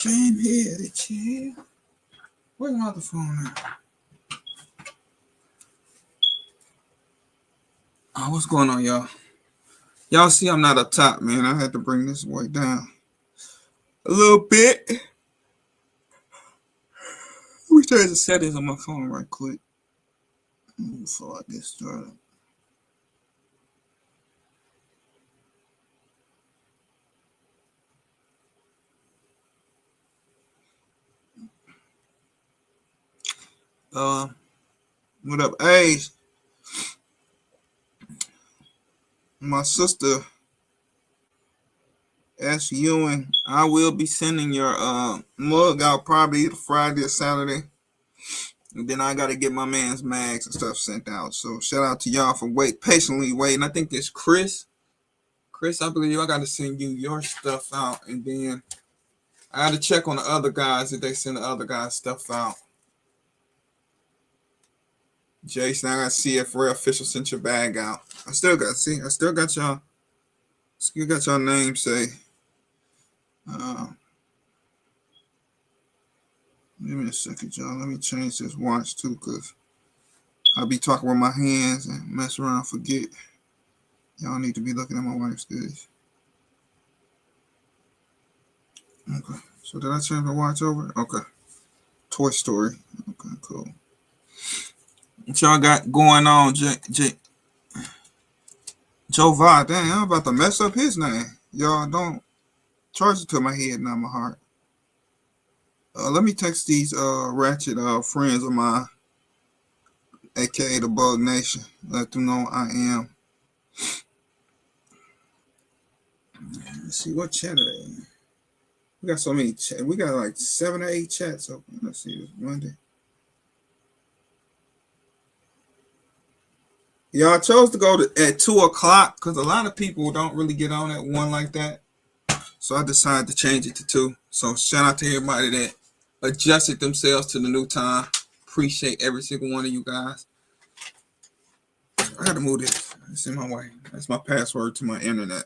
Came here to chill. Where's my other phone at? Oh, what's going on, y'all? Y'all see I'm not up top, man. I had to bring this way down a little bit. Let me change the settings on my phone right quick before I get started. What up, Age? My sister S. Ewing, I will be sending your mug out probably Friday or Saturday. And then I gotta get my man's mags and stuff sent out. So shout out to y'all for patiently waiting. I think it's Chris. Chris, I believe I gotta send you your stuff out, and then I had to check on the other guys if they send the other guys stuff out. Jason, I gotta see if Real Official sent your bag out. I still got y'all name say. Give me a second, y'all. Let me change this watch too, cause I'll be talking with my hands and mess around, forget. Y'all need to be looking at my wife's goodies. Okay. So did I change the watch over? Okay. Toy Story. Okay, cool. What y'all got going on, Joe Va? Dang, I'm about to mess up his name. Y'all don't charge it to my head, not my heart. Let me text these ratchet friends of mine, aka the Bug Nation. Let them know I am. Let's see, what chat are they in? We got so many chats. We got like 7 or 8 chats open. Let's see, it's Monday. Y'all chose to go at 2 o'clock because a lot of people don't really get on at 1 like that. So I decided to change it to 2. So shout out to everybody that adjusted themselves to the new time. Appreciate every single one of you guys. I gotta move this. It's in my way. That's my password to my internet.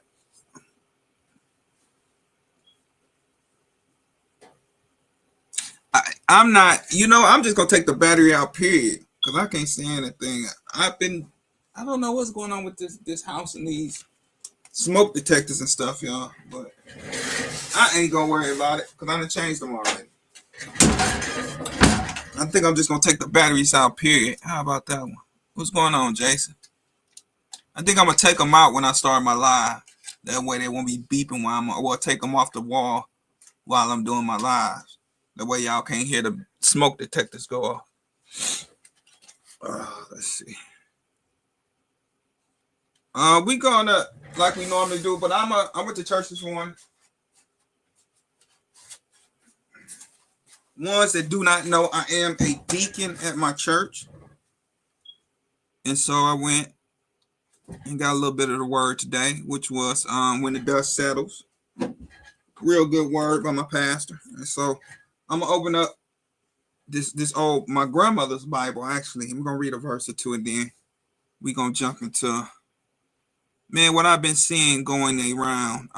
I'm not, I'm just gonna take the battery out, period. Because I can't see anything. I don't know what's going on with this house and these smoke detectors and stuff, y'all. But I ain't gonna worry about it because I done changed them already. I think I'm just gonna take the batteries out, period. How about that one? What's going on, Jason? I think I'm gonna take them out when I start my live. That way they won't be beeping while take them off the wall while I'm doing my lives. That way y'all can't hear the smoke detectors go off. Let's see. We gonna like we normally do, but I went to church this morning. Ones that do not know, I am a deacon at my church, and so I went and got a little bit of the word today, which was when the dust settles. Real good word by my pastor, and so I'm gonna open up this old my grandmother's Bible. Actually, I'm gonna read a verse or two, and then we gonna jump into what I've been seeing going around.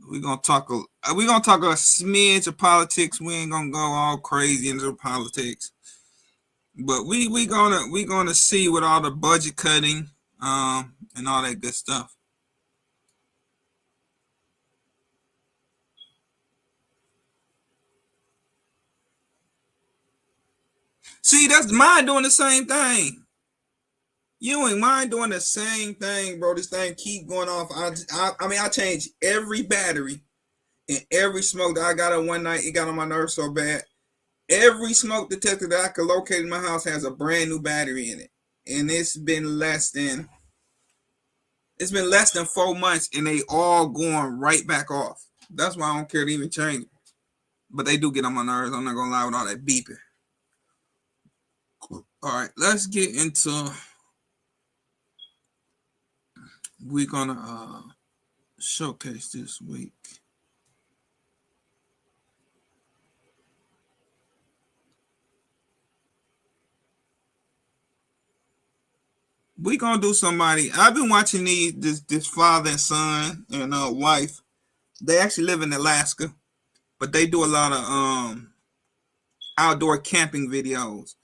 We're gonna talk a smidge of politics. We ain't gonna go all crazy into politics, but we gonna see with all the budget cutting and all that good stuff. See, that's mine doing the same thing. You ain't mine doing the same thing, bro. This thing keep going off. I changed every battery and every smoke that I got on one night. It got on my nerves so bad. Every smoke detector that I could locate in my house has a brand new battery in it, and it's been less than 4 months, and they all going right back off. That's why I don't care to even change it. But they do get on my nerves. I'm not gonna lie with all that beeping. All right, let's get into. We're gonna showcase this week. We gonna do somebody. I've been watching this father and son and wife They actually live in Alaska, but they do a lot of outdoor camping videos.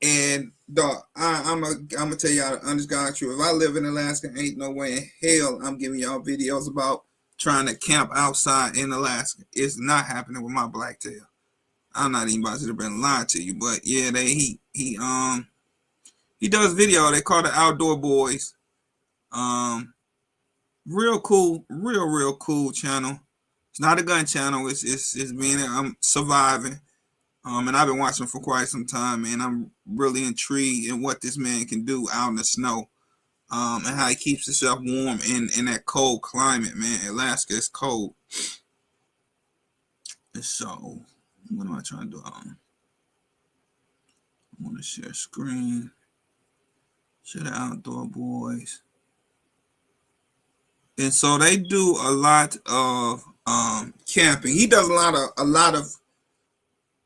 And dog, I'm gonna tell y'all the honest God truth. If I live in Alaska, ain't no way in hell I'm giving y'all videos about trying to camp outside in Alaska. It's not happening with my blacktail. I'm not even about to been lying to you, but yeah, he does video. They call it Outdoor Boys. Real cool, real cool channel. It's not a gun channel. It's being I'm surviving. And I've been watching for quite some time, man. I'm really intrigued in what this man can do out in the snow, and how he keeps himself warm in that cold climate, man. Alaska is cold. So, what am I trying to do? I want to share screen. Share the Outdoor Boys. And so they do a lot of camping. He does a lot of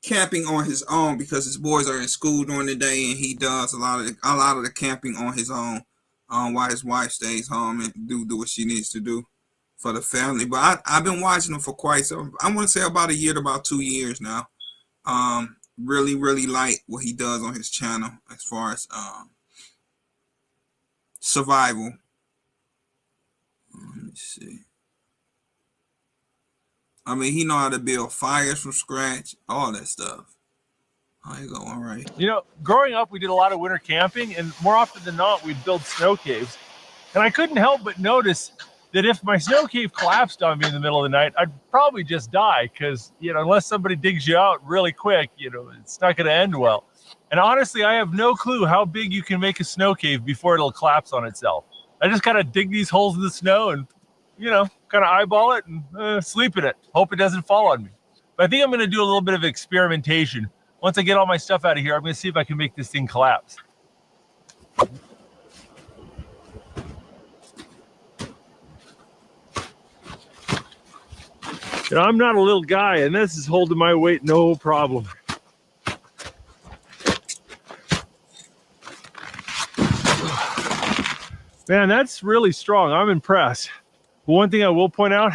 camping on his own because his boys are in school during the day, and he does a lot of the camping on his own, while his wife stays home and do what she needs to do for the family. But I've been watching him for quite some. I want to say about a year to about 2 years now. Really like what he does on his channel as far as survival. Let me see. I mean, he know how to build fires from scratch, all that stuff. How you go? All right. You know, growing up, we did a lot of winter camping, and more often than not, we'd build snow caves. And I couldn't help but notice that if my snow cave collapsed on me in the middle of the night, I'd probably just die because, you know, unless somebody digs you out really quick, you know, it's not going to end well. And honestly, I have no clue how big you can make a snow cave before it'll collapse on itself. I just kind of dig these holes in the snow and, you know, kind of eyeball it and sleep in it. Hope it doesn't fall on me. But I think I'm going to do a little bit of experimentation. Once I get all my stuff out of here, I'm going to see if I can make this thing collapse. You know, I'm not a little guy, and this is holding my weight no problem. Man, that's really strong. I'm impressed. But one thing I will point out,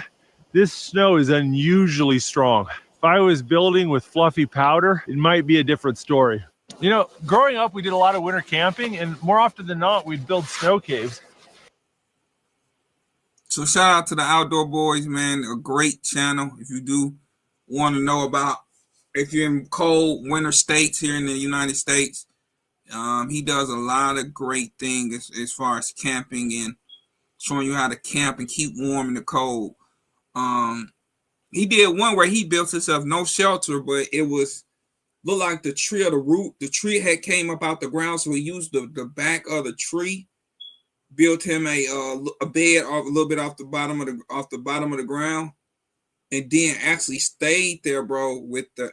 this snow is unusually strong. If I was building with fluffy powder, it might be a different story. You know, growing up, we did a lot of winter camping, and more often than not, we'd build snow caves. So shout out to the Outdoor Boys, man. A great channel. If you do want to know about, if you're in cold winter states here in the United States, he does a lot of great things as far as camping and showing you how to camp and keep warm in the cold. He did one where he built himself no shelter, but it was looked like the tree or the root. The tree had came up out the ground, so he used the back of the tree, built him a bed off a little bit off the bottom of the ground, and then actually stayed there, bro.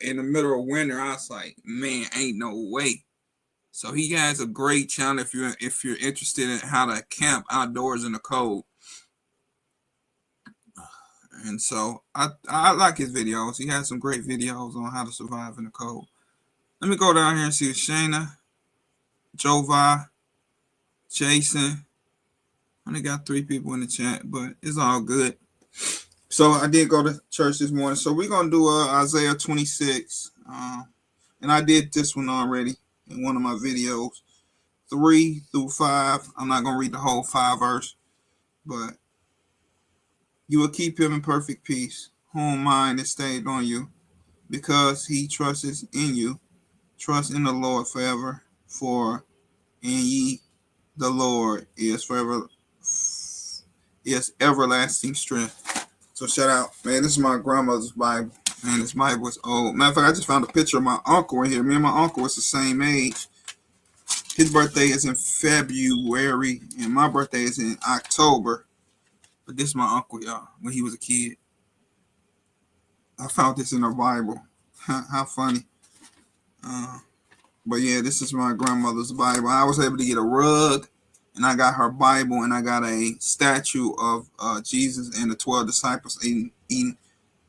In the middle of winter, I was like, man, ain't no way. So he has a great channel if you're interested in how to camp outdoors in the cold. And so I like his videos. He has some great videos on how to survive in the cold. Let me go down here and see Shayna, Jovi, Jason. I only got 3 people in the chat, but it's all good. So I did go to church this morning. So we're going to do Isaiah 26. And I did this one already in one of my videos. 3 through 5. I'm not going to read the whole 5 verse. But you will keep him in perfect peace, whom mind is stayed on you, because he trusts in you. Trust in the Lord forever, for in ye the Lord is everlasting strength. So shout out, man. This is my grandmother's Bible. Man, this Bible is old. Matter of fact, I just found a picture of my uncle in here. Me and my uncle was the same age. His birthday is in February, and my birthday is in October. But this is my uncle, y'all, when he was a kid. I found this in the Bible. How funny. But yeah, this is my grandmother's Bible. I was able to get a rug, and I got her Bible, and I got a statue of Jesus and the 12 disciples eating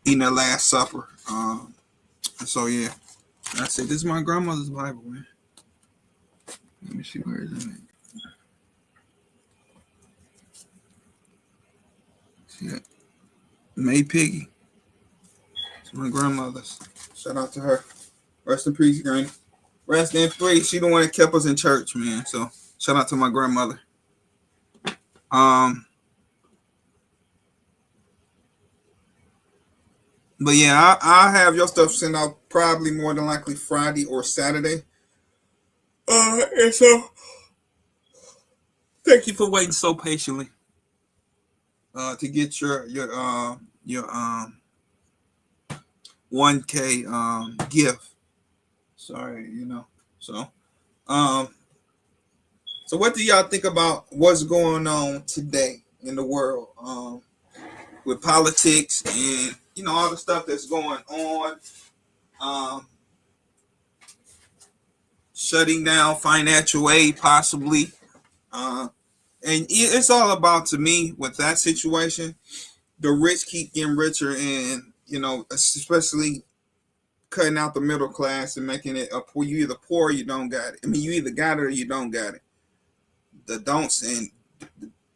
their Last Supper. So yeah, that's it. This is my grandmother's Bible, man. Let me see, where is it? See it? May Piggy. It's my grandmother's. Shout out to her. Rest in peace, Granny. Rest in peace. She the one that kept us in church, man. So shout out to my grandmother. But yeah, I have your stuff sent out probably more than likely Friday or Saturday. And so thank you for waiting so patiently. To get your 1K gift. Sorry, So um so what do y'all think about what's going on today in the world? With politics and all the stuff that's going on, um, shutting down financial aid possibly, and it's all about, to me, with that situation, the rich keep getting richer, and especially cutting out the middle class and making it a poor. You either poor or you don't got it. I mean, you either got it or you don't got it. The don'ts and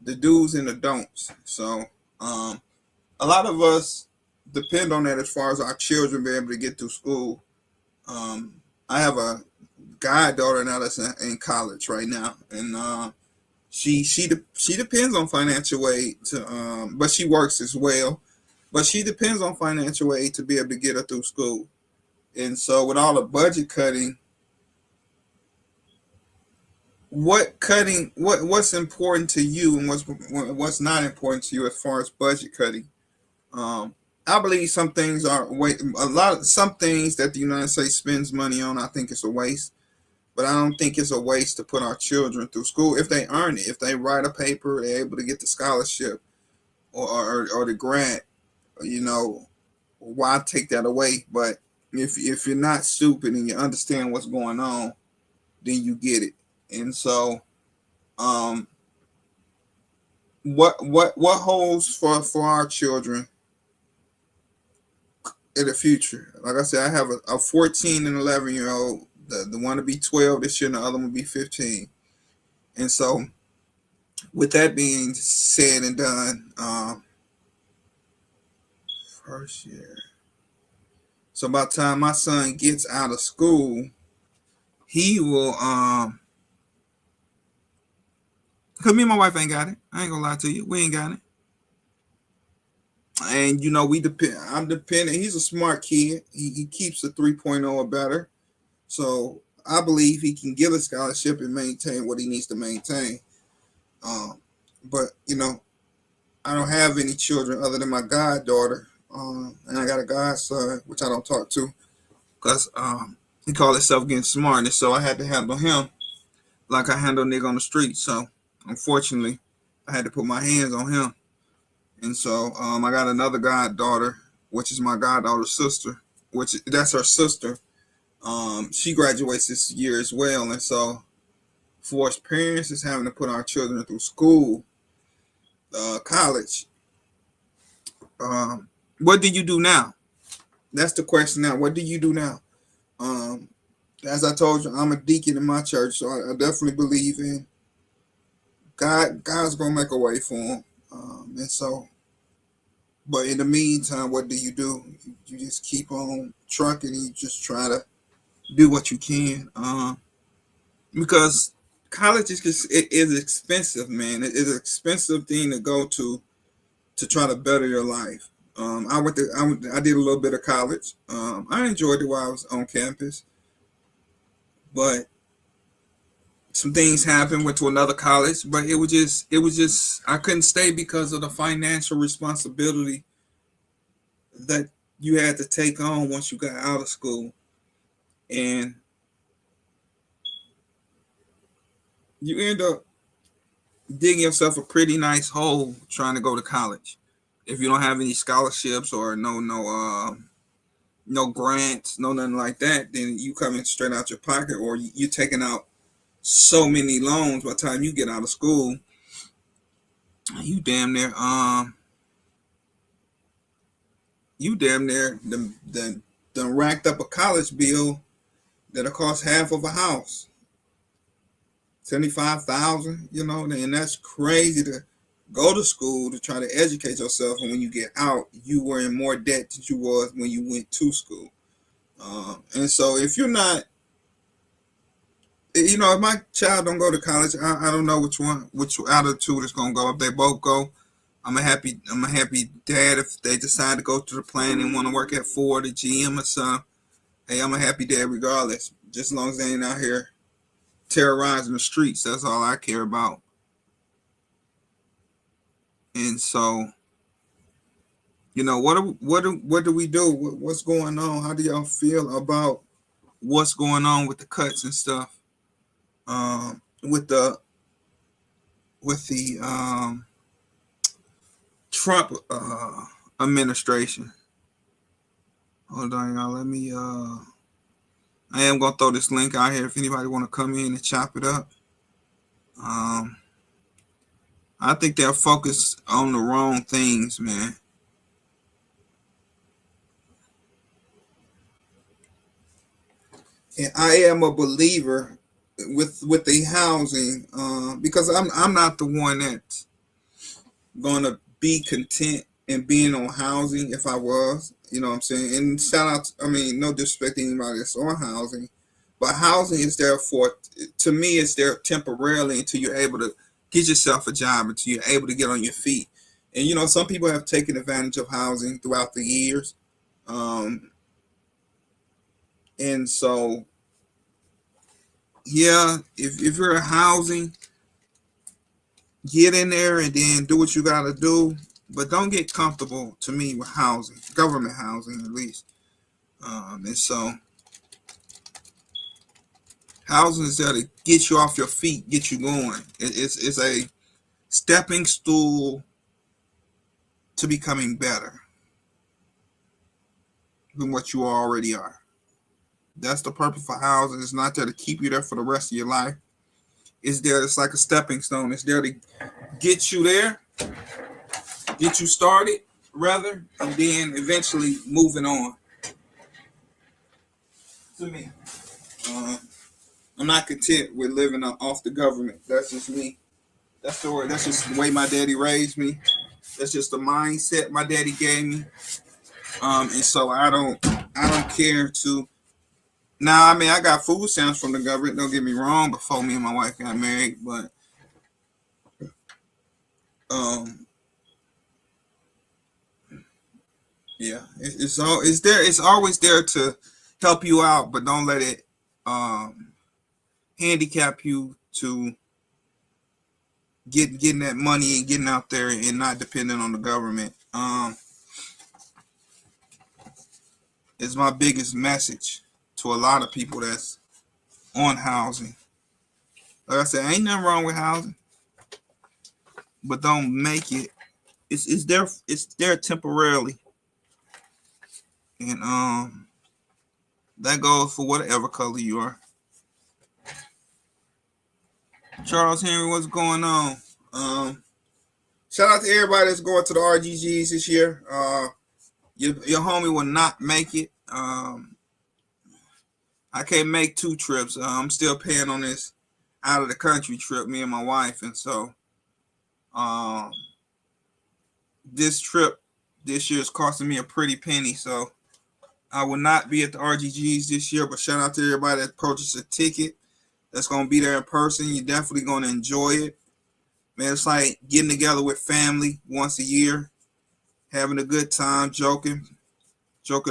the do's and the don'ts. So a lot of us depend on that as far as our children being able to get through school. I have a goddaughter now that's in college right now, and she depends on financial aid to, but she works as well. But she depends on financial aid to be able to get her through school. And so, with all the budget cutting, what's important to you and what's not important to you as far as budget cutting? I believe some things are some things that the United States spends money on. I think it's a waste, but I don't think it's a waste to put our children through school if they earn it. If they write a paper, they're able to get the scholarship or the grant. Why take that away? But if you're not stupid and you understand what's going on, then you get it. And so, what holds for our children in the future? Like I said, I have a 14 and 11-year-old. The one to be 12 this year, and the other one will be 15. And so, with that being said and done, first year. So by the time my son gets out of school, he will because me and my wife ain't got it. I ain't gonna lie to you. We ain't got it. And we depend. I'm dependent. He's a smart kid. He keeps a 3.0 or better. So I believe he can get a scholarship and maintain what he needs to maintain. But I don't have any children other than my goddaughter. And I got a godson, which I don't talk to, because he called himself getting smart, and so I had to handle him like I handle a nigga on the street. So unfortunately, I had to put my hands on him. And so I got another goddaughter, which is my goddaughter's sister, that's her sister. She graduates this year as well. And so for us parents is having to put our children through school, college. What do you do now? That's the question now. What do you do now? As I told you, I'm a deacon in my church, so I definitely believe in God. God's gonna make a way for him. And so, but in the meantime, what do? You just keep on trucking, and you just try to do what you can. Because college is expensive, man. It is an expensive thing to go to try to better your life. I did a little bit of college. I enjoyed it while I was on campus, but some things happened. Went to another college, but it was just I couldn't stay because of the financial responsibility that you had to take on once you got out of school, and you end up digging yourself a pretty nice hole trying to go to college. If you don't have any scholarships or no grants, no nothing like that, then you coming straight out your pocket, or you taking out so many loans by the time you get out of school. You damn near done racked up a college bill that'll cost half of a house. 75,000, and that's crazy go to school to try to educate yourself, and when you get out, you were in more debt than you was when you went to school. And so if you're not, you know, if my child don't go to college, I don't know which out of the two is gonna go. If they both go, I'm a happy dad. If they decide to go to the plant and want to work at Ford or GM or something, hey, I'm a happy dad regardless. Just as long as they ain't out here terrorizing the streets, that's all I care about. And so, you know, what do we do? What's going on? How do y'all feel about what's going on with the cuts and stuff? With the Trump administration. Hold on, y'all. Let me. I am gonna throw this link out here if anybody want to come in and chop it up. I think they're focused on the wrong things, man. And I am a believer with the housing, because I'm not the one that's gonna be content in being on housing if I was, you know what I'm saying? And shout out, I mean, no disrespect to anybody that's on housing, but housing is there to me, it's there temporarily until you're able to get yourself a job, until you're able to get on your feet. And, you know, some people have taken advantage of housing throughout the years. And so, yeah, if you're a housing, get in there and then do what you got to do, but don't get comfortable, to me, with housing, government housing at least. And so housing is there to get you off your feet, get you going. It's a stepping stool to becoming better than what you already are. That's the purpose for housing. It's not there to keep you there for the rest of your life. It's there. It's like a stepping stone. It's there to get you there, get you started, rather, and then eventually moving on. To me, I'm not content with living off the government. That's just me. That's just the way my daddy raised me. That's just the mindset my daddy gave me. And so I don't care to. Now, I mean, I got food stamps from the government. Don't get me wrong. Before me and my wife got married, but yeah, it's there. It's always there to help you out, but don't let it handicap you to getting that money and getting out there and not depending on the government. Is my biggest message to a lot of people that's on housing. Like I said, ain't nothing wrong with housing, but don't make it. It's there temporarily, and that goes for whatever color you are. Charles Henry, what's going on? Shout out to everybody that's going to the RGGs this year. Your homie will not make it. I can't make 2 trips. I'm still paying on this out of the country trip, me and my wife, and so this trip this year is costing me a pretty penny. So I will not be at the RGGs this year. But shout out to everybody that purchased a ticket that's going to be there in person. You're definitely going to enjoy it. Man, it's like getting together with family once a year, having a good time, joking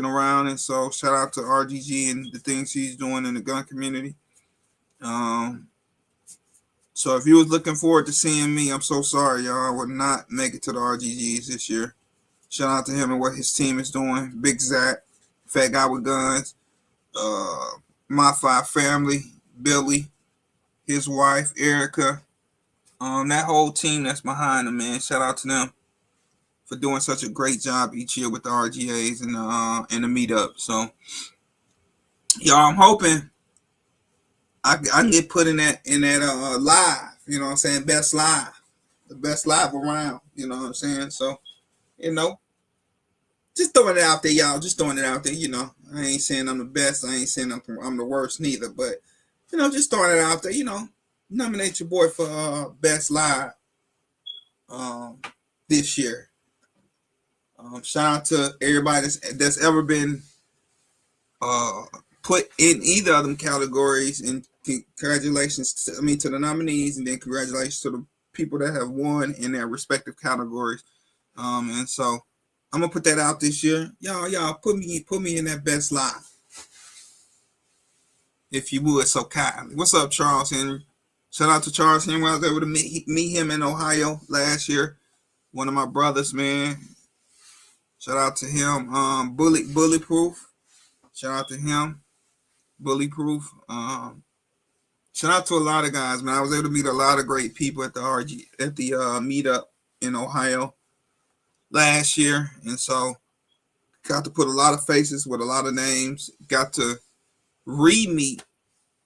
around. And so shout out to RGG and the things he's doing in the gun community. So if you was looking forward to seeing me, I'm so sorry, y'all. I would not make it to the RGGs this year. Shout out to him and what his team is doing. Big Zach, Fat Guy with Guns, My Five Family, Billy, his wife, Erica, that whole team that's behind him, man. Shout out to them for doing such a great job each year with the RGAs and the meetup. So, y'all, I'm hoping I can get put in that live. You know what I'm saying? The best live around. You know what I'm saying? So, you know, just throwing it out there, y'all. Just throwing it out there. You know, I ain't saying I'm the best. I ain't saying I'm the worst neither. But you know, just throwing it out there. You know, nominate your boy for best live. this year. Shout out to everybody that's ever been put in either of them categories, and congratulations to the nominees, and then congratulations to the people that have won in their respective categories. And so I'm gonna put that out this year. Y'all put me in that best line, if you would, so kindly. What's up, Charles Henry? Shout out to Charles Henry. I was able to meet him in Ohio last year. One of my brothers, man. Shout out to him. Bulletproof. Shout out to him. Bulletproof. Shout out to a lot of guys, man. I was able to meet a lot of great people at the meetup in Ohio last year, and so got to put a lot of faces with a lot of names. Got to re-meet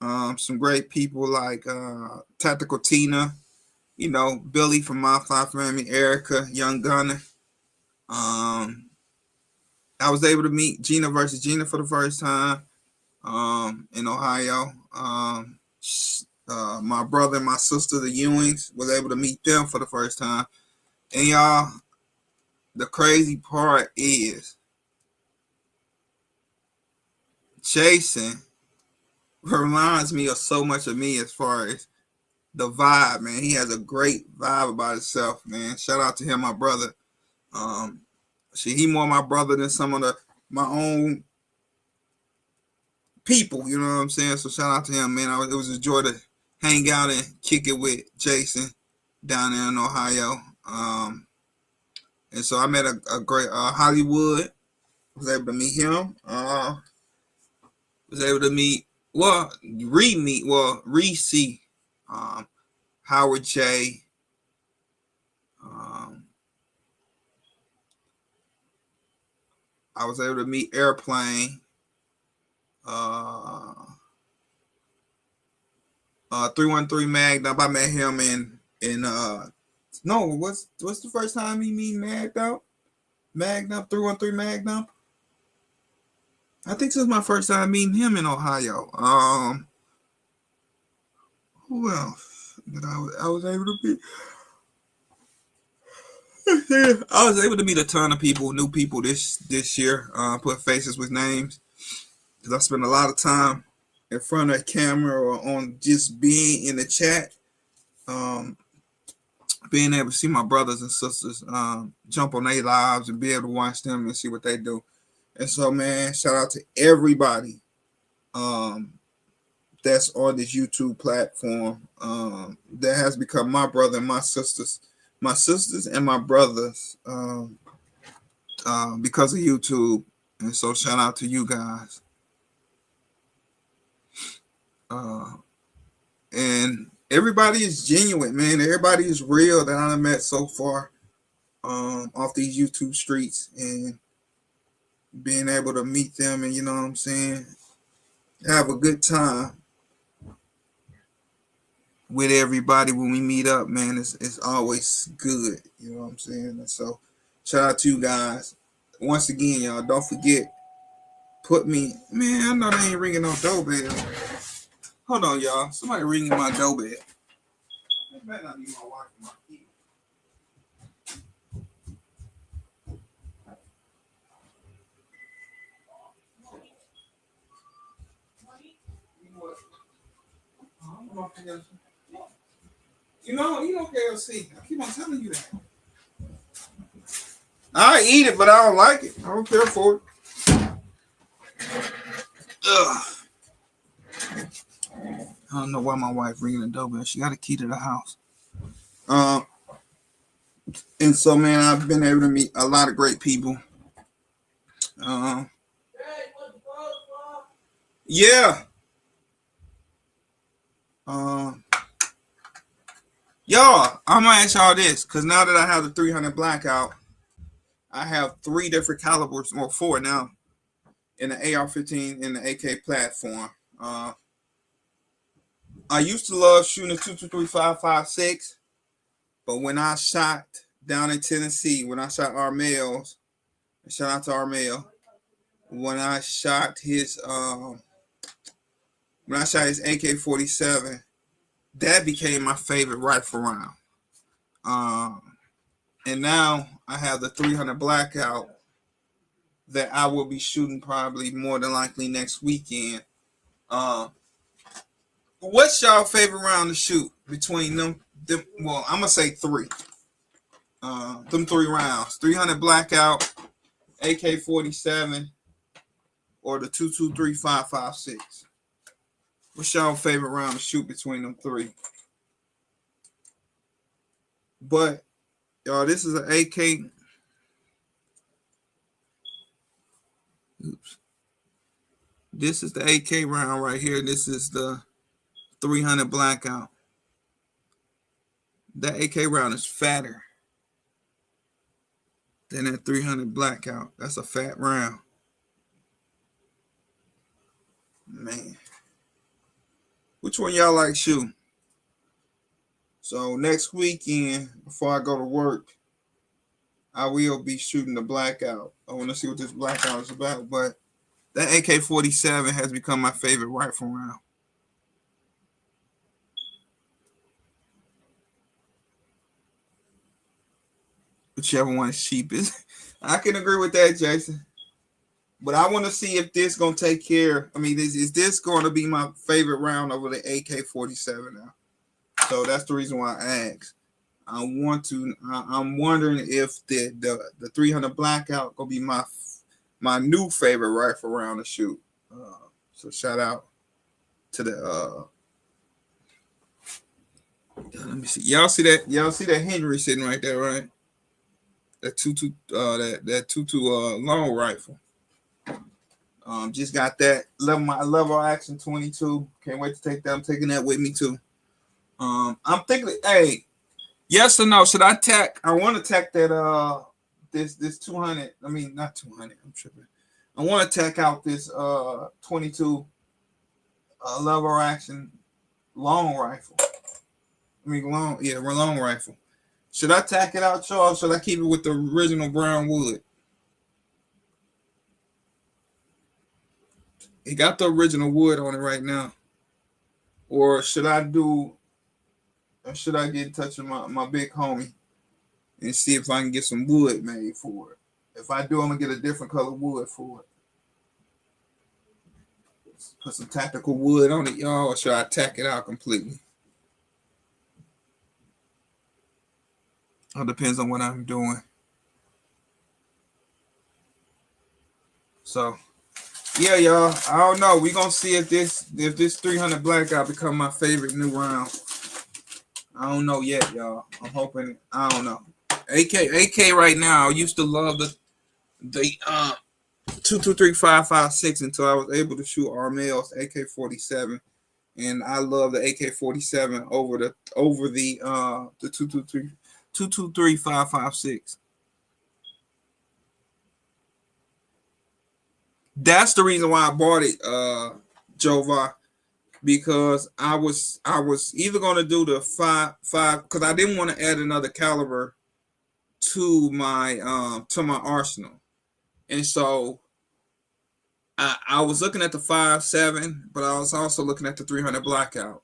some great people like Tactical Tina, Billy from My Fly Family, Erica, Young Gunner. I was able to meet Gina versus Gina for the first time in Ohio. My brother and my sister, the Ewings, was able to meet them for the first time. And y'all, the crazy part is Jason reminds me of so much of me as far as the vibe, man. He has a great vibe about himself, man. Shout out to him, my brother. He more my brother than some of my own people, you know what I'm saying? So shout out to him, man. It was a joy to hang out and kick it with Jason down there in Ohio. And so I met a great Hollywood. Was able to meet him. Was able to meet, Reese, Howard J. I was able to meet Airplane. 313 Magnum. I met him what's the first time he meet Magnum? 313 Magnum. I think this was my first time meeting him in Ohio. Who else that I was able to meet? I was able to meet a ton of people, new people this year. Put faces with names, because I spent a lot of time in front of a camera or on just being in the chat. Being able to see my brothers and sisters jump on their lives and be able to watch them and see what they do. And so, man, shout out to everybody that's on this YouTube platform that has become my brother and my sisters and my brothers because of YouTube. And so shout out to you guys. And everybody is genuine, man. Everybody is real that I've met so far off these YouTube streets, and being able to meet them and, you know what I'm saying, have a good time with everybody when we meet up, man. It's always good, you know what I'm saying? And so shout out to you guys. Once again, y'all, don't forget, man, I know they ain't ringing no doorbell. Hold on, y'all. Somebody ringing my doorbell. That better not be my wife or my kid. You don't KFC. I keep on telling you that. I eat it, but I don't like it. I don't care for it. Ugh. I don't know why my wife ringing the doorbell. She got a key to the house. And so, man, I've been able to meet a lot of great people. Yeah. Y'all, I'm gonna ask y'all this, because now that I have the 300 blackout, I have 3 different calibers, or 4 now, in the AR-15 and the AK platform. I used to love shooting a 223-5.56, but when I shot down in Tennessee, when I shot Armel's, shout out to Armel, when I shot his AK-47, that became my favorite rifle round. And now I have the 300 blackout that I will be shooting probably more than likely next weekend. What's y'all favorite round to shoot between them? Well, I'm gonna say three. Them 3 rounds: 300 blackout, AK-47, or the 223-5.56. What's y'all favorite round to shoot between them three? But y'all, this is an AK. Oops. This is the AK round right here. This is the 300 blackout. That AK round is fatter than that 300 blackout. That's a fat round. Man. Which one y'all like shooting? So next weekend, before I go to work, I will be shooting the blackout. I want to see what this blackout is about. But that AK-47 has become my favorite rifle round. Whichever one is cheapest. I can agree with that, Jason. But I want to see if this going to take care. I mean, is this going to be my favorite round over the AK-47 now? So that's the reason why I asked. I'm wondering if the 300 blackout going to be my new favorite rifle round to shoot. So shout out to the let me see. Y'all see that? Y'all see that Henry sitting right there, right? That 22 long rifle. Just got that level action 22. Can't wait to take that. I'm taking that with me too. I'm thinking, hey, yes or no? Should I tack? I want to tack that this 200. I mean, not 200. I'm tripping. I want to tack out this 22 level action long rifle. I mean, long rifle. Should I tack it out, y'all? Or should I keep it with the original brown wood? It got the original wood on it right now. Or should I get in touch with my big homie and see if I can get some wood made for it? If I do, I'm going to get a different color wood for it. Put some tactical wood on it, y'all, or should I tack it out completely? It depends on what I'm doing. So, yeah, y'all. I don't know. We're going to see if this 300 blackout become my favorite new round. I don't know yet, y'all. I'm hoping. I don't know. AK right now. I used to love the 223-5.56 until I was able to shoot Armel's AK-47, and I love the AK-47 over the 223-5.56. That's the reason why I bought it, Jova, because I was either gonna do the 5 because I didn't want to add another caliber to my arsenal, and so I was looking at the 5.7, but I was also looking at the 300 blackout.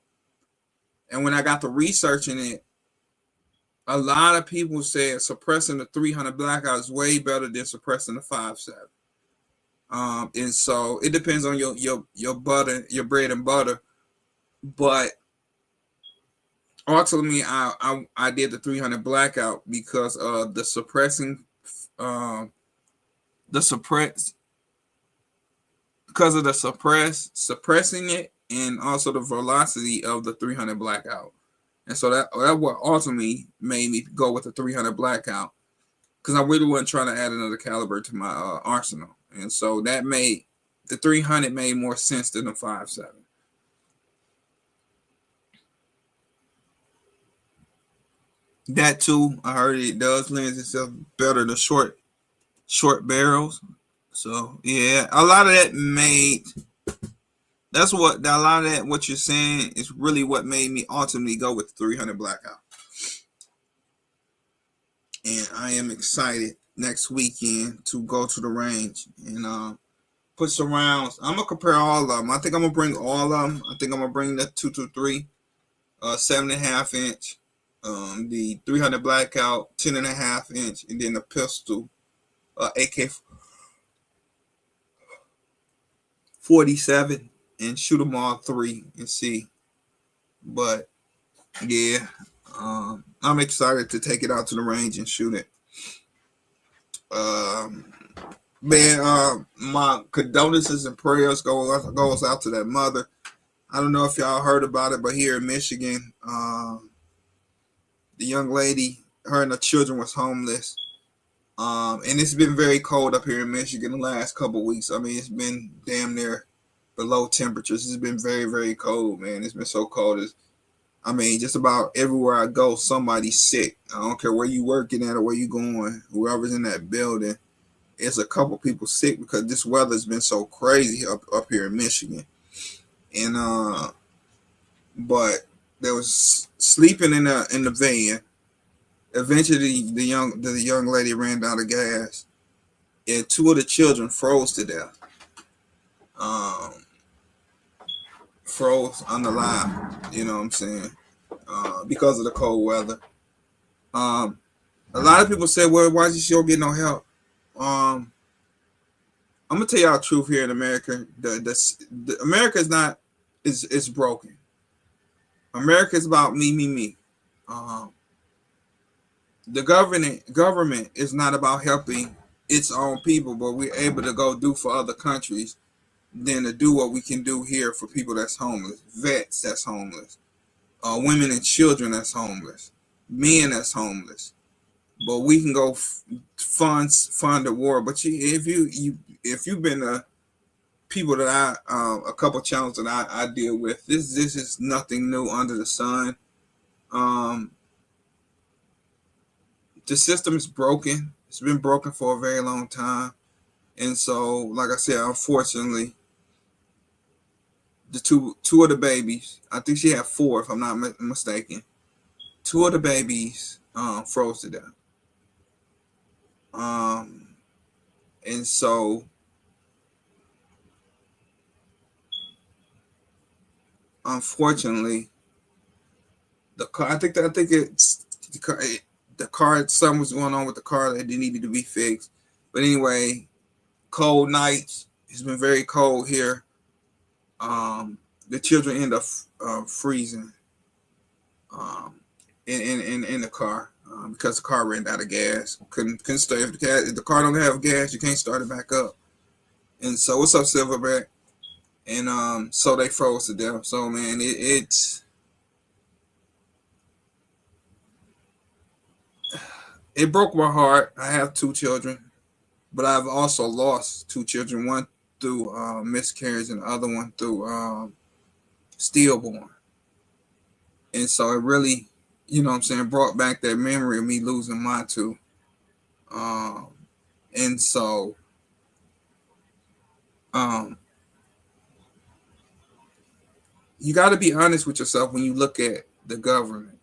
And when I got to researching it, a lot of people said suppressing the 300 blackout is way better than suppressing the 5.7. And so it depends on your butter, your bread and butter. But ultimately, I did the 300 blackout because of the suppressing suppressing it, and also the velocity of the 300 blackout. And so that what ultimately made me go with the 300 blackout, because I really wasn't trying to add another caliber to my arsenal. And so that made the 300 made more sense than the 5.7. That too, I heard it does lend itself better to short barrels. So yeah, a lot of that what you're saying is really what made me ultimately go with the 300 blackout. And I am excited next weekend to go to the range and put some rounds. I'm gonna compare all of them. I think I'm gonna bring all of them. I think I'm gonna bring the 223, 7.5 inch, the 300 blackout 10.5 inch, and then the pistol AK 47, and shoot them all three and see. But yeah, I'm excited to take it out to the range and shoot it. Man, my condolences and prayers goes out to that mother. I don't know if y'all heard about it, but here in Michigan, the young lady, her and the children was homeless. And it's been very cold up here in Michigan the last couple of weeks. I mean, it's been damn near below temperatures. It's been very, very cold, man. It's been so cold. I mean, just about everywhere I go, somebody's sick. I don't care where you working at or where you going, whoever's in that building, it's a couple people sick because this weather's been so crazy up here in Michigan. And but there was sleeping in the van. Eventually, the young lady ran out of gas, and two of the children froze to death. Froze unalive. You know what I'm saying? Because of the cold weather. A lot of people say, "Well, why did she don't get no help?" I'm gonna tell y'all the truth here in America. The America is not is broken. America is about me, me, me. The government is not about helping its own people, but we're able to go do for other countries than to do what we can do here for people that's homeless, vets that's homeless, women and children that's homeless, men that's homeless. But we can go fund the war. But if you've been people that a couple channels that I deal with, this is nothing new under the sun. The system is broken. It's been broken for a very long time. And so, like I said, unfortunately, the two of the babies, I think she had four, if I'm not mistaken. Two of the babies froze to death. And so unfortunately, the car, I think it's the car, something was going on with the car that needed to be fixed. But anyway, cold nights. It's been very cold here. The children end up freezing in the car because the car ran out of gas. Couldn't start. If the car don't have gas, you can't start it back up. And so, what's up, Silverback? And so they froze to death. So man, it broke my heart. I have two children, but I've also lost two children. One through miscarriage, and the other one through stillborn. And so it really, you know what I'm saying, brought back that memory of me losing my two. And so you got to be honest with yourself when you look at the government.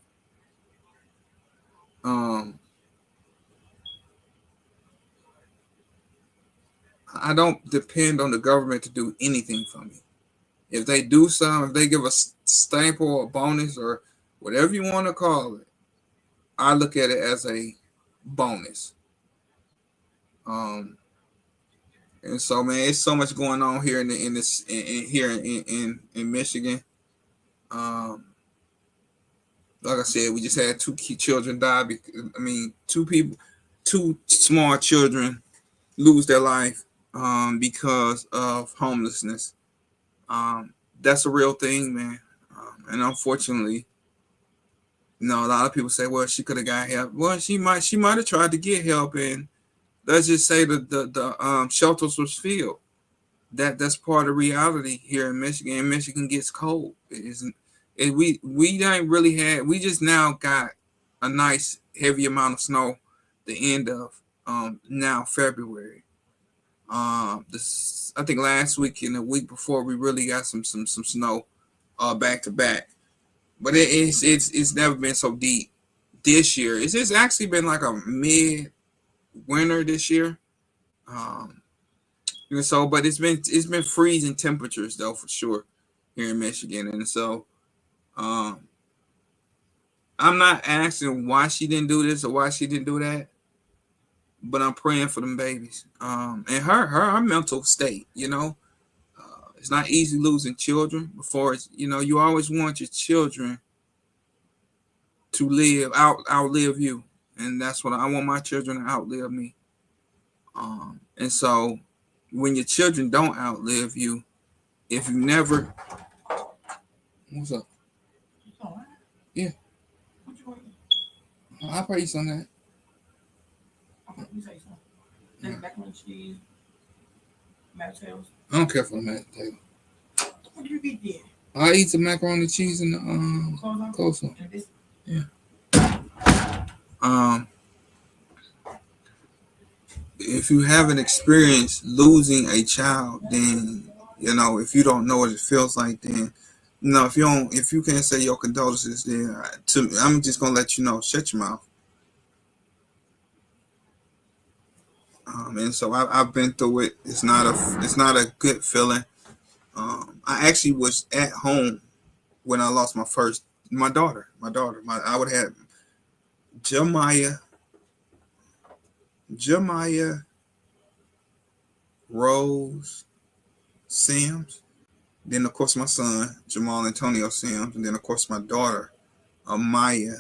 I don't depend on the government to do anything for me. If they do something, if they give a stamp or a bonus or whatever you want to call it, I look at it as a bonus. And so, man, it's so much going on here in Michigan. Like I said, we just had two children die. Two small children lose their life because of homelessness. That's a real thing, man. And unfortunately, a lot of people say, well, she could have got help. Well, she might have tried to get help, and let's just say the shelters was filled. That's part of reality here in Michigan. And Michigan gets cold. We ain't really had. We just now got a nice heavy amount of snow. The end of now February. I think last week and the week before we really got some snow back to back. But it's never been so deep this year. It's just actually been like a mid winter this year. So, but it's been freezing temperatures though for sure here in Michigan, and so I I'm not asking why she didn't do this or why she didn't do that, but I'm praying for them babies. And her mental state, it's not easy losing children before it's, you always want your children to outlive you. And that's what I want my children to outlive me. And so when your children don't outlive you, if you never, what's up? Yeah. What you want? I'll probably eat some of that. Okay, let me say something. There's macaroni and cheese, mashed potatoes. I don't care for the mashed potato. What do you eat then? I eat the macaroni and cheese and the coleslaw. And this. Yeah. If you haven't experienced losing a child, then if you don't know what it feels like, then if you can't say your condolences, then I'm just gonna let you know, shut your mouth. And so I've been through it. It's not a good feeling. I actually was at home when I lost my daughter. I would have Jemiah Rose Sims. Then of course my son Jamal Antonio Sims, and then of course my daughter Amaya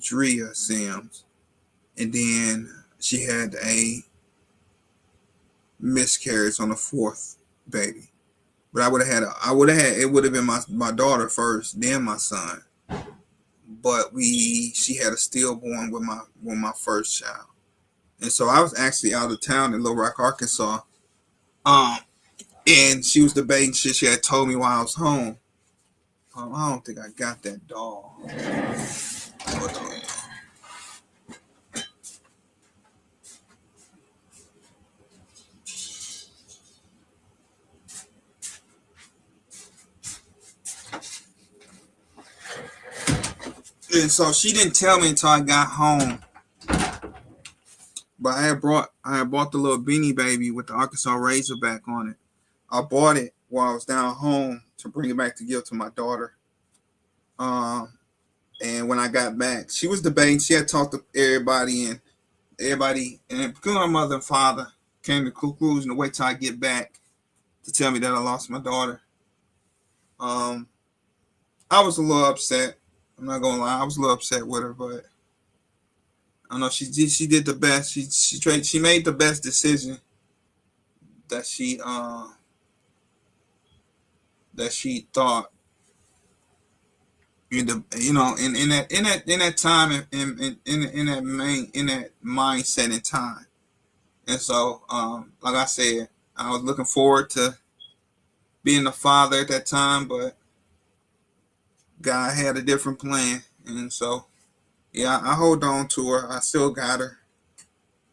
Drea Sims, and then she had a miscarriage on the fourth baby. But it would have been my daughter first, then my son. But she had a stillborn with my first child. And so I was actually out of town in Little Rock, Arkansas. And she was debating shit she had told me while I was home. I don't think I got that doll. And so she didn't tell me until I got home. But I had bought the little beanie baby with the Arkansas Razorback on it. I bought it while I was down home to bring it back to give to my daughter. And when I got back, she was debating. She had talked to everybody, and because my mother and father came to the conclusion to wait till I get back to tell me that I lost my daughter. I was a little upset. I'm not gonna lie, I was a little upset with her, but I know she did the best. She made the best decision that she thought in that time in that mindset and time. And so like I said, I was looking forward to being a father at that time, but God had a different plan. And so yeah, I hold on to her. I still got her.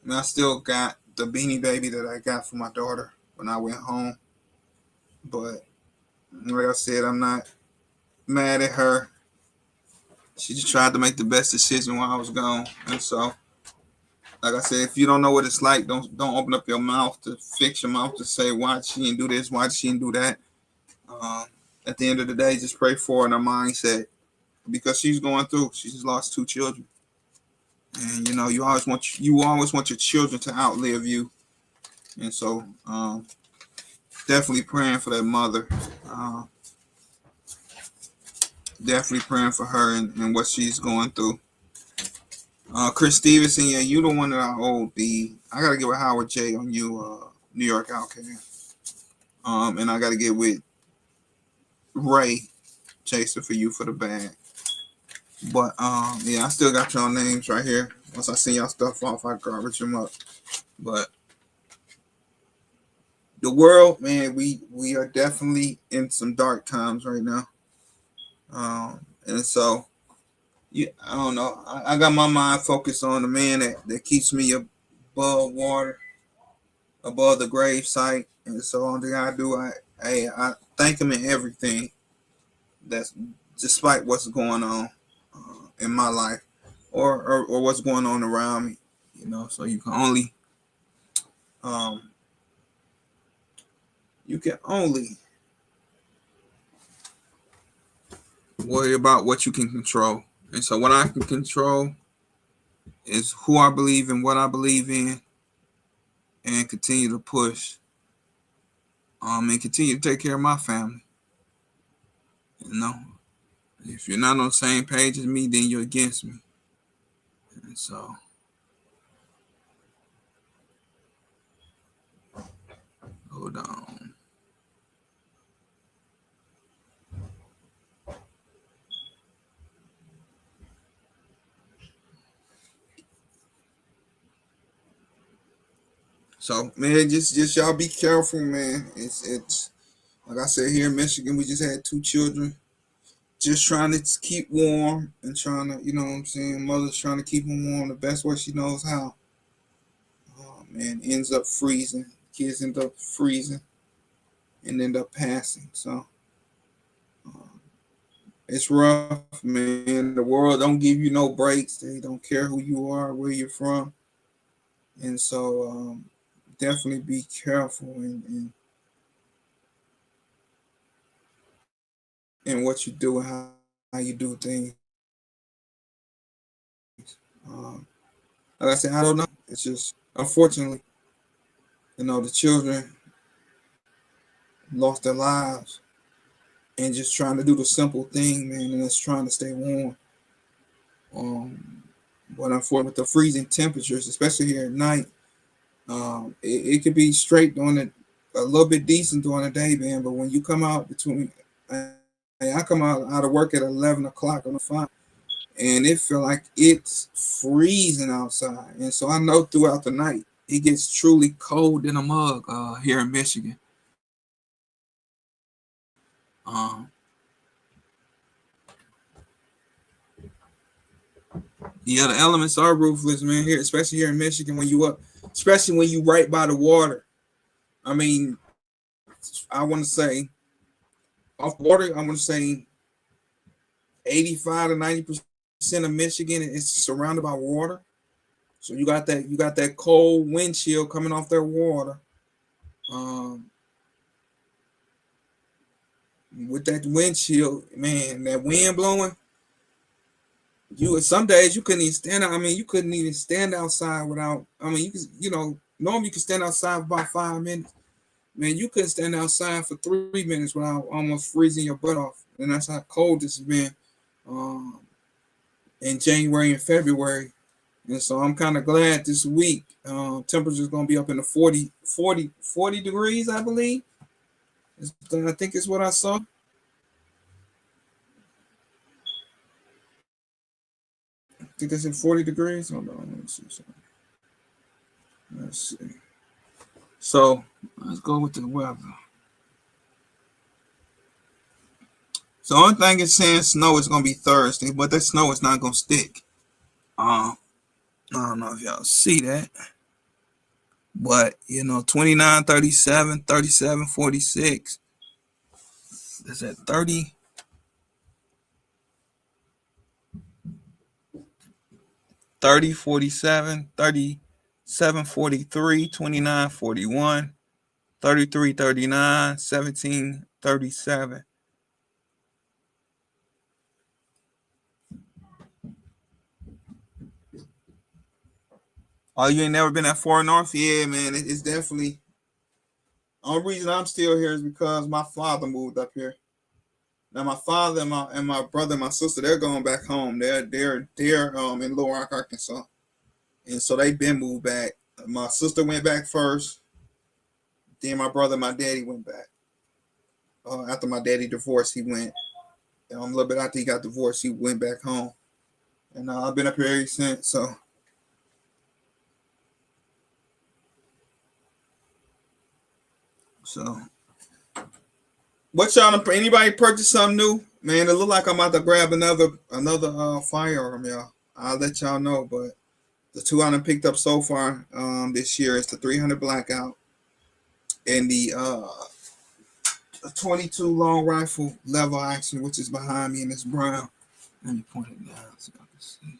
And I still got the beanie baby that I got for my daughter when I went home. But like I said, I'm not mad at her. She just tried to make the best decision while I was gone. And so, like I said, if you don't know what it's like, don't open up your mouth to fix your mouth to say why she didn't do this, why she didn't do that. At the end of the day, just pray for her in her mindset, because she's going through. She just lost 2 children, and you always want your children to outlive you. And so, definitely praying for that mother. Definitely praying for her and what she's going through. Chris Stevenson, yeah, you the one that I owe I gotta get with Howard J on you, New York Outcast. And I gotta get with Ray Chaser for you for the bag. But yeah, I still got y'all names right here. Once I send y'all stuff off, I garbage them up. But the world, man, we are definitely in some dark times right now. And so I don't know. I got my mind focused on the man that keeps me above water, above the grave site. And so on thing I do, I thank him in everything. That's despite what's going on in my life or what's going on around me. So you can only worry about what you can control. And so what I can control is who I believe in, what I believe in, and continue to push. And continue to take care of my family. You know, if you're not on the same page as me, then you're against me. And so, hold on. So, man, just y'all be careful, man. It's like I said, here in Michigan, we just had 2 children. Just trying to keep warm and trying to, you know what I'm saying? Mother's trying to keep them warm the best way she knows how. Man, ends up freezing. Kids end up freezing and end up passing. So it's rough, man. The world don't give you no breaks. They don't care who you are, where you're from. And so definitely be careful in what you do and how you do things. Like I said, I don't know. It's just, unfortunately, you know, the children lost their lives and just trying to do the simple thing, man, and it's trying to stay warm. But unfortunately, with the freezing temperatures, especially here at night, it could be straight during a little bit decent during the day, man. But when you come out I come out of work at 11 o'clock on the 5, and it feel like it's freezing outside. And so I know throughout the night, it gets truly cold in a mug here in Michigan. Yeah, the elements are ruthless, man. Here, especially here in Michigan, especially when you right by the water. I mean, I want to say off water. I want to say 85 to 90% of Michigan is surrounded by water. So you got that cold wind chill coming off their water. With that wind chill, man, that wind blowing. Some days you couldn't even stand out. I mean, you couldn't even stand outside without. I mean, normally you can stand outside for about 5 minutes. Man, you couldn't stand outside for 3 minutes without almost freezing your butt off. And that's how cold this has been in January and February. And so I'm kind of glad this week temperature is going to be up in the 40 degrees, I believe. I think is what I saw. I think that's in 40 degrees. Hold on, let's see. So let's go with the weather. So the only thing it's saying snow is going to be Thursday, but that snow is not going to stick. I don't know if y'all see that. But, 29, 37, 37, 46. Is that 30? 30, 47, 37, 43, 29, 41, 33, 39, 17, 37. Oh, you ain't never been that far north? Yeah, man. It's definitely. The only reason I'm still here is because my father moved up here. Now my father and my brother and my sister, they're going back home. They're in Little Rock, Arkansas. And so they've been moved back. My sister went back first. Then my brother and my daddy went back. After my daddy divorced, he went. A little bit after he got divorced, he went back home. And I've been up here ever since. So, what y'all? Anybody purchase something new? Man, it look like I'm about to grab another firearm, y'all. I'll let y'all know. But the 2 I done picked up so far this year is the 300 Blackout and the 22 long rifle lever action, which is behind me, and it's brown. Let me point it down so I can see.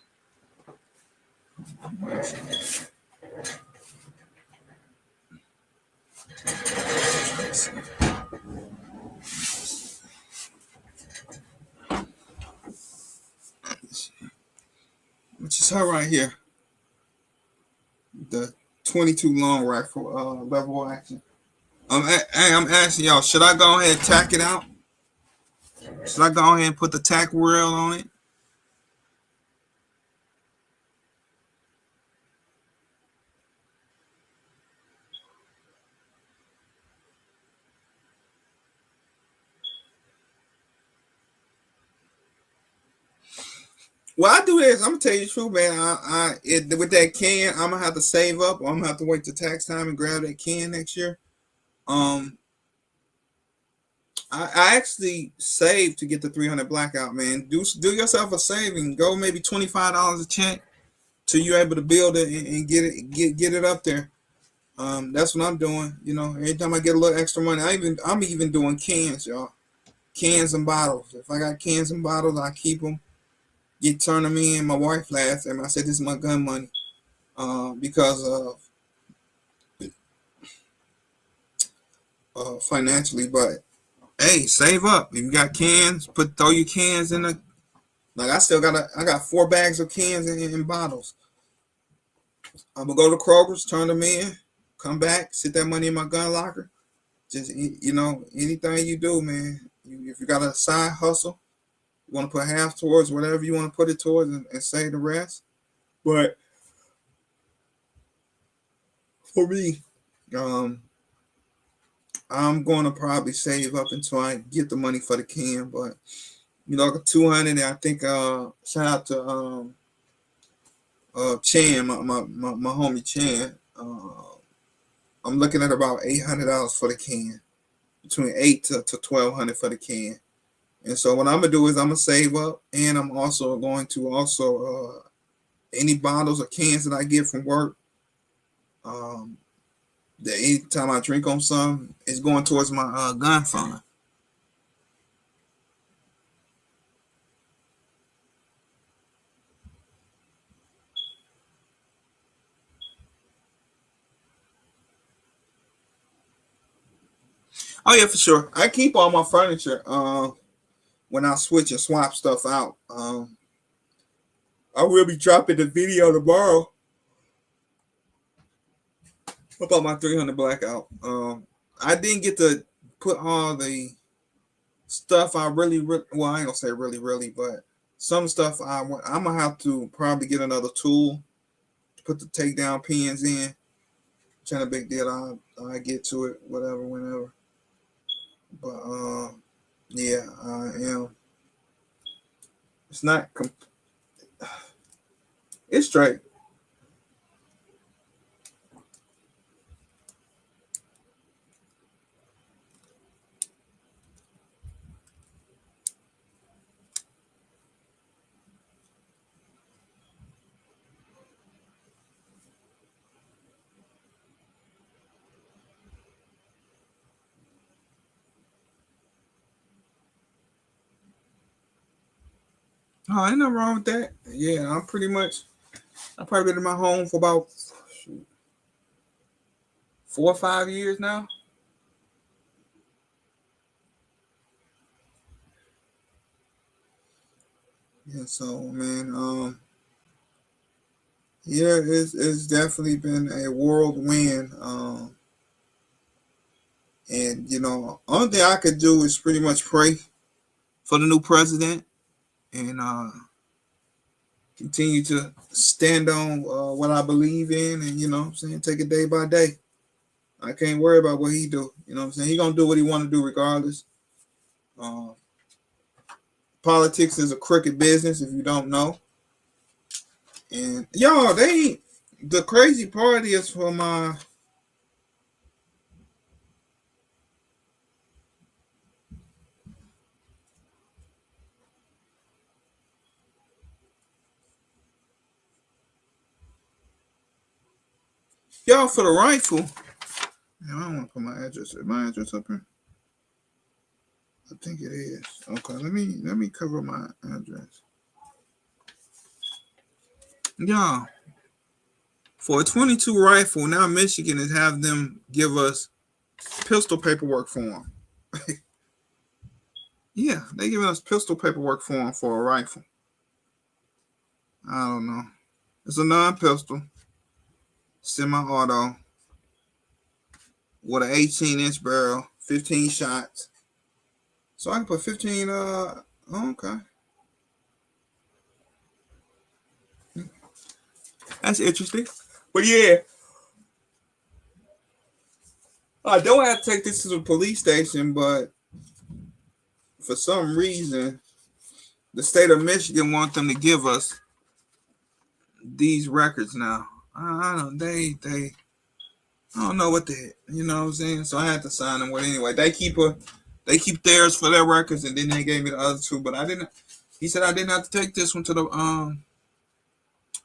It's her right here. The 22 long rifle level action. I'm asking y'all, should I go ahead and tack it out? Should I go ahead and put the tack wheel on it? Well, I do this. I'm gonna tell you the truth, man. With that can, I'm gonna have to save up, or I'm gonna have to wait till tax time and grab that can next year. I actually saved to get the 300 blackout, man. Do yourself a saving. Go maybe $25 a check till you're able to build it and get it up there. That's what I'm doing. You know, every time I get a little extra money, I'm even doing cans, y'all. Cans and bottles. If I got cans and bottles, I keep them. Turn them in. My wife laughed at me. I said, "This is my gun money," because of financially. But hey, save up. If you got cans, throw your cans in the. Like I got 4 bags of cans and bottles. I'm gonna go to Kroger's, turn them in, come back, sit that money in my gun locker. Just anything you do, man. If you got a side hustle, you want to put half towards whatever you want to put it towards and save the rest. But for me, I'm going to probably save up until I get the money for the can. But 200. I think shout out to Chan, my homie Chan. I'm looking at about $800 for the can, between $800 to $1,200 for the can. And so what I'm gonna do is I'm gonna save up, and I'm also going to any bottles or cans that I get from work. That anytime I drink on some, it's going towards my gun fund. Oh yeah, for sure. I keep all my furniture. When I switch and swap stuff out. I will be dropping the video tomorrow about my 300 blackout. I didn't get to put all the stuff I really well, I ain't gonna say really, but some stuff I'm gonna have to probably get another tool to put the takedown pins in. Trying a big deal. I get to it, whatever, whenever. But yeah, I am. It's not. It's straight. Oh, ain't nothing wrong with that. Yeah, I've probably been in my home for about 4 or 5 years now. Yeah, so man, yeah, it's definitely been a whirlwind. And only thing I could do is pretty much pray for the new president and continue to stand on what I believe in, and what I'm saying, take it day by day. I can't worry about what he do. What I'm saying, he gonna do what he want to do regardless. Politics is a crooked business if you don't know. And y'all, the crazy part is for my. Y'all, for the rifle. Man, I don't want to put my address. Is my address up here? I think it is. Okay, let me cover my address. Y'all, for a 22 rifle, now Michigan is having them give us pistol paperwork form. Yeah, they giving us pistol paperwork form for a rifle. I don't know. It's a non-pistol, semi-auto, with an 18-inch barrel, 15 shots. So I can put 15. Okay. That's interesting. But yeah, I don't have to take this to the police station, but for some reason, the state of Michigan wants them to give us these records now. I don't I don't know what the, you know what I'm saying. So I had to sign them with anyway. They keep theirs for their records, and then they gave me the other two. But I didn't. He said I didn't have to take this one to the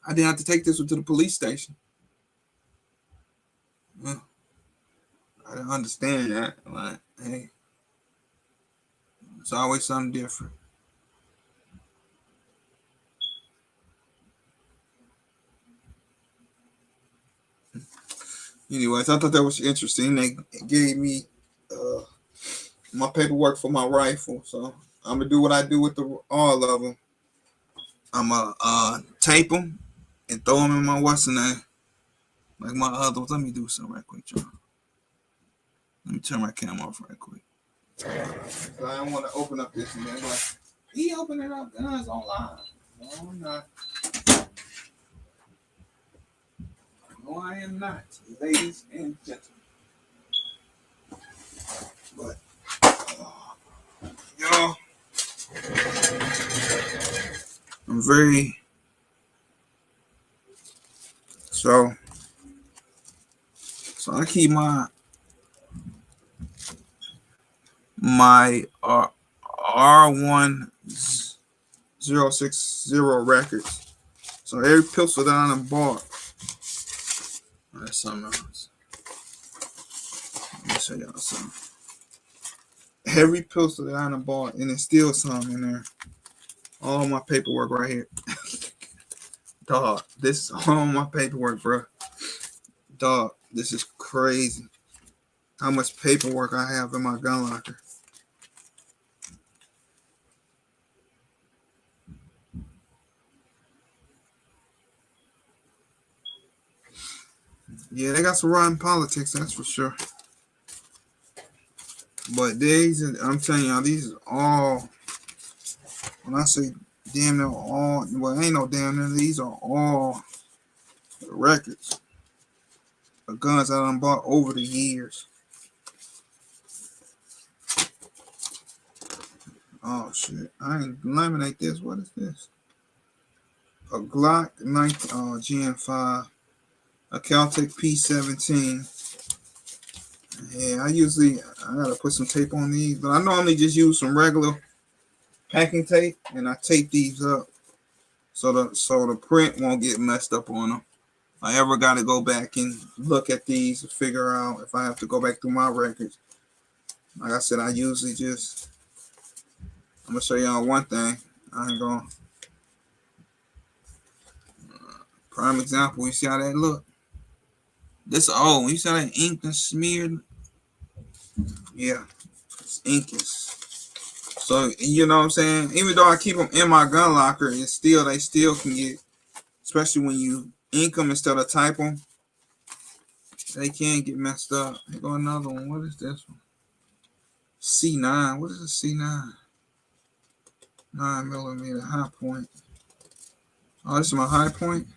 I didn't have to take this one to the police station. Well, I didn't understand that. Like, hey, it's always something different. Anyways, I thought that was interesting. They gave me my paperwork for my rifle, so I'm gonna do what I do with all of them. I'm gonna tape them and throw them in my what's the name, like my others. Let me do something right quick, John. Let me turn my camera off right quick. I don't want to open up this and then like he opened it up. Guns online. No, I'm not. No, I am not, ladies and gentlemen. But y'all, I'm very so I keep my R1060 records. So every pistol that I done bought. That's something else. Let me show y'all something. Every pistol that I done bought, and there's still some in there. All my paperwork right here. Dog, this is all my paperwork, bro. Dog, this is crazy. How much paperwork I have in my gun locker. Yeah, they got some rotten politics, that's for sure. But these, I'm telling y'all, these are all, when I say damn near all, well, ain't no damn near, these are all records of guns that I done bought over the years. Oh, shit. I ain't laminate this. What is this? A Glock 19, Gen 5. A Caltech P17. Yeah, I gotta put some tape on these, but I normally just use some regular packing tape, and I tape these up so the print won't get messed up on them. If I ever gotta go back and look at these and figure out if I have to go back through my records. Like I said, I usually just, I'm gonna show y'all one thing. I ain't gonna, prime example, you see how that look? This old. You see how that ink and smeared? Yeah, it's ink is. So you know what I'm saying. Even though I keep them in my gun locker, they still can get, especially when you ink them instead of type them, they can get messed up. Here go another one. What is this one? C9. What is a C9? 9mm high point. Oh, this is my high point.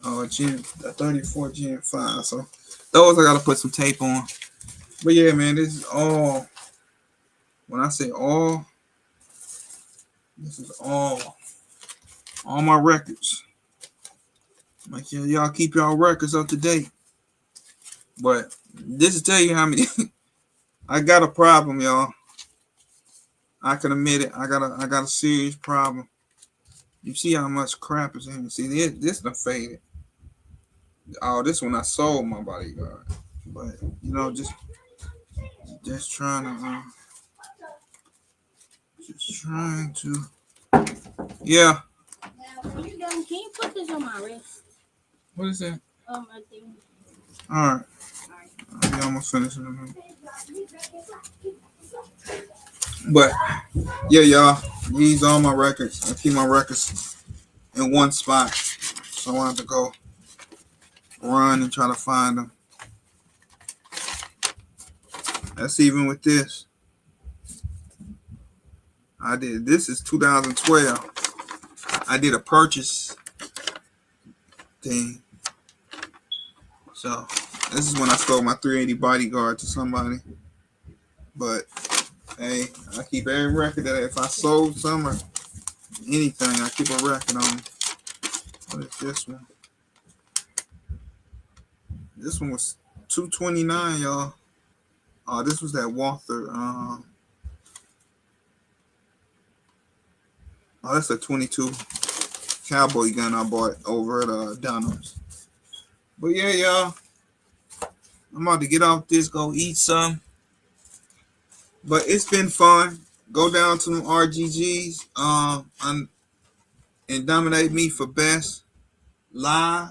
Oh, a 34 Gen 5. So those I gotta put some tape on. But yeah, man, this is all. When I say all, this is all my records. Make sure y'all keep y'all records up to date. But this will tell you how many. I got a problem, y'all. I can admit it. I got a serious problem. You see how much crap is in here. See, this done faded. Oh, this one I sold my bodyguard. But you know, just trying to yeah. When you're done, can you put this on my wrist? What is that? I think. All right. I'll be almost finished in a minute. But yeah, y'all, these are my records. I keep my records in one spot. So I have to go run and try to find them. That's even with this. This is 2012. I did a purchase thing. So this is when I sold my 380 bodyguard to somebody. But hey, I keep every record that if I sold some or anything, I keep a record on it. What is this one? This one was $229, y'all. This was that Walther. That's a 22 cowboy gun I bought over at Dunham's. But yeah, y'all, I'm about to get off this, go eat some. But it's been fun. Go down to them RGGs and nominate me for best live.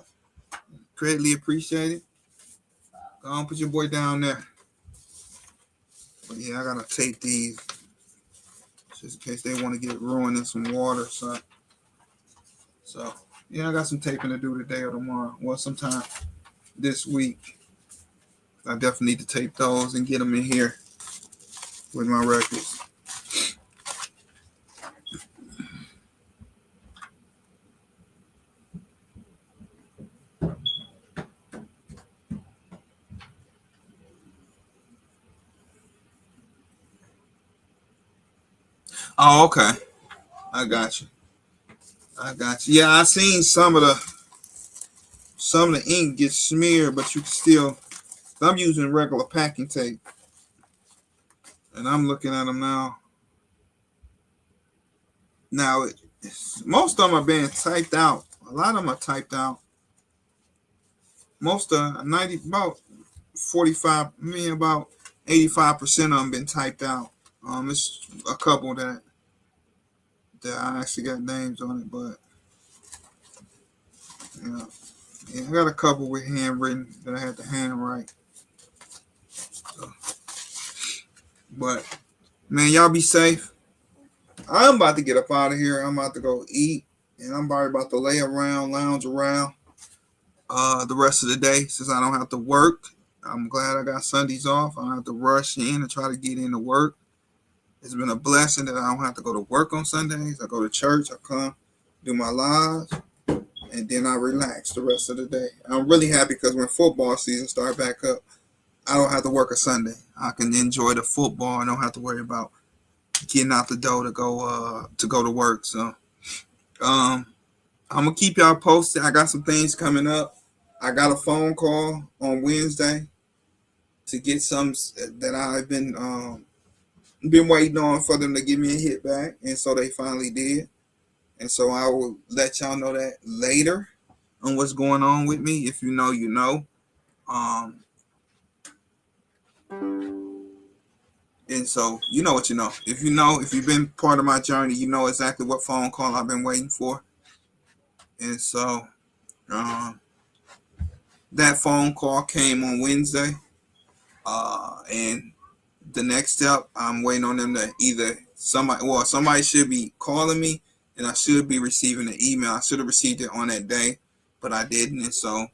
Greatly appreciated. Go on, put your boy down there. But yeah, I gotta tape these just in case they want to get ruined in some water. So yeah, I got some taping to do today or tomorrow. Well, sometime this week. I definitely need to tape those and get them in here with my records. Oh, okay. I got you. Yeah, I seen some of the ink get smeared, but you can still. I'm using regular packing tape, and I'm looking at them now. Now, most of them are being typed out. A lot of them are typed out. Most of about 45, about 85% of them been typed out. It's a couple that I actually got names on it, but yeah, I got a couple with handwritten that I had to handwrite. So, but man, y'all be safe. I'm about to get up out of here. I'm about to go eat, and I'm probably about to lounge around the rest of the day since I don't have to work. I'm glad I got Sundays off. I don't have to rush in and try to get into work. It's been a blessing that I don't have to go to work on Sundays. I go to church, I come, do my lives, and then I relax the rest of the day. I'm really happy because when football season starts back up, I don't have to work a Sunday. I can enjoy the football. I don't have to worry about getting out the door to go to work. So I'm gonna keep y'all posted. I got some things coming up. I got a phone call on Wednesday to get some that I've been waiting on for them to give me a hit back, and so they finally did. And so I will let y'all know that later on what's going on with me. If you know, you know. And so you know what you know. If you've been part of my journey, you know exactly what phone call I've been waiting for. And so that phone call came on Wednesday. And the next step, I'm waiting on them to somebody should be calling me, and I should be receiving an email. I should have received it on that day, but I didn't. And so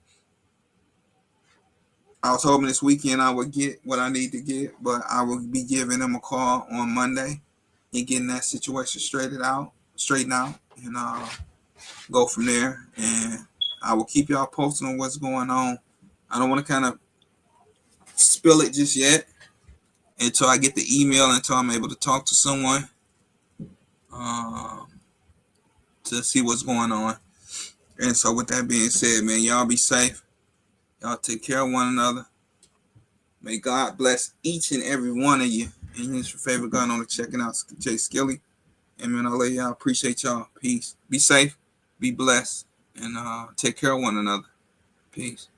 I was hoping this weekend I would get what I need to get, but I will be giving them a call on Monday and getting that situation straightened out, and go from there. And I will keep y'all posted on what's going on. I don't want to kind of spill it just yet until I get the email, until I'm able to talk to someone to see what's going on. And so with that being said, man, y'all be safe. Y'all take care of one another. May God bless each and every one of you. And here's your favorite gun on the checking out, Jay Skilly. And man, I love y'all. Appreciate y'all. Peace. Be safe. Be blessed. And take care of one another. Peace.